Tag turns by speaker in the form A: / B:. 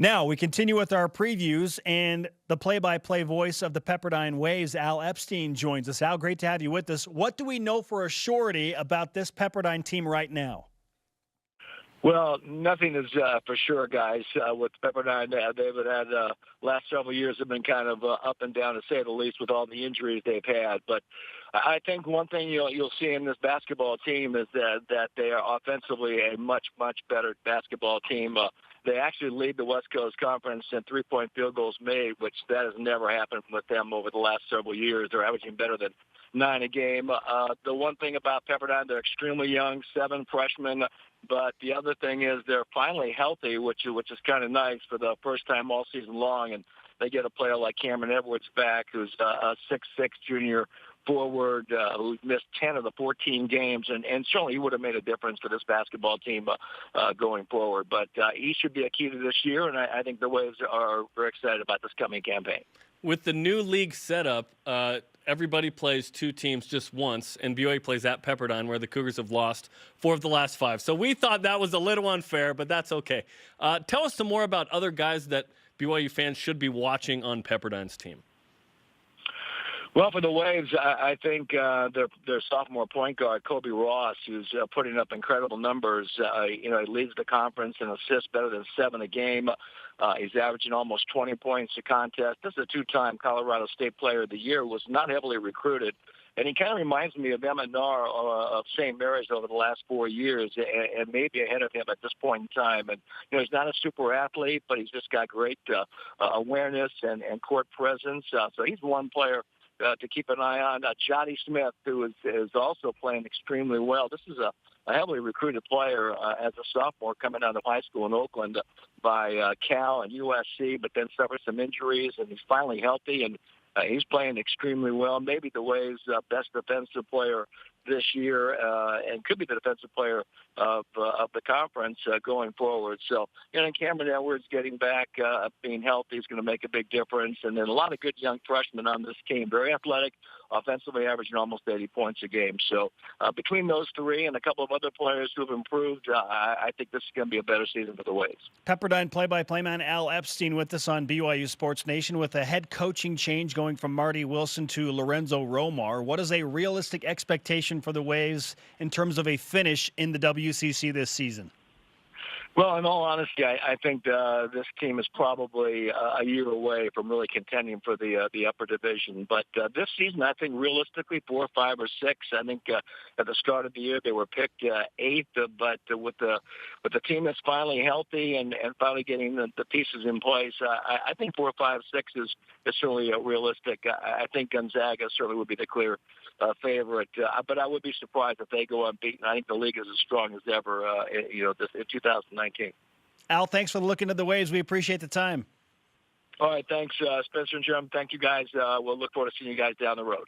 A: Now, we continue with our previews, and the play-by-play voice of the Pepperdine Waves, Al Epstein, joins us. Al, great to have you with us. What do we know for a surety about this Pepperdine team right now?
B: Well, nothing is for sure, guys. With Pepperdine, they've had last several years have been kind of up and down, to say the least, with all the injuries they've had. But I think one thing you'll see in this basketball team is that they are offensively a much better basketball team. They actually lead the West Coast Conference in three-point field goals made, which that has never happened with them over the last several years. They're averaging better than 9 a game. The one thing about Pepperdine, they're extremely young, 7 freshmen. But the other thing is they're finally healthy, which is kind of nice for the first time all season long. And they get a player like Cameron Edwards back, who's a 6'6" junior forward who missed 10 of the 14 games, and certainly he would have made a difference for this basketball team going forward. But he should be a key to this year, and I think the Waves are very excited about this coming campaign.
C: With the new league setup, everybody plays 2 teams just once, and BYU plays at Pepperdine, where the Cougars have lost 4 of the last 5. So we thought that was a little unfair, but that's okay. Tell us some more about other guys that BYU fans should be watching on Pepperdine's team.
B: Well, for the Waves, I think their sophomore point guard, Kobe Ross, who's putting up incredible numbers. He leads the conference in assists better than 7 a game. He's averaging almost 20 points a contest. This is a 2-time Colorado State Player of the Year, was not heavily recruited. And he kind of reminds me of Emmett Nahr of St. Mary's over the last 4 years, and maybe ahead of him at this point in time. And he's not a super athlete, but he's just got great awareness and court presence. So he's one player to keep an eye on. Jody Smith, who is also playing extremely well. This is a heavily recruited player as a sophomore coming out of high school in Oakland by Cal and USC, but then suffered some injuries, and he's finally healthy, and he's playing extremely well. Maybe the Waves' best defensive player this year, and could be the defensive player of the conference going forward. So, and Cameron Edwards getting back, being healthy is going to make a big difference. And then a lot of good young freshmen on this team, very athletic, offensively averaging almost 80 points a game. So between those 3 and a couple of other players who have improved, I think this is going to be a better season for the Waves.
A: Pepperdine play-by-play man Al Epstein with us on BYU Sports Nation. With a head coaching change going from Marty Wilson to Lorenzo Romar, what is a realistic expectation for the Waves in terms of a finish in the WCC this season?
B: Well, in all honesty, I think this team is probably a year away from really contending for the upper division. But this season, I think realistically, 4, 5, or 6. I think at the start of the year they were picked 8th, but with the team that's finally healthy and finally getting the pieces in place, I think 4, 5, 6 is certainly realistic. I think Gonzaga certainly would be the clear favorite, but I would be surprised if they go unbeaten. I think the league is as strong as ever, in 2019.
A: Al, thanks for the look into the Waves. We appreciate the time.
B: All right, thanks, Spencer and Jim. Thank you, guys. We'll look forward to seeing you guys down the road.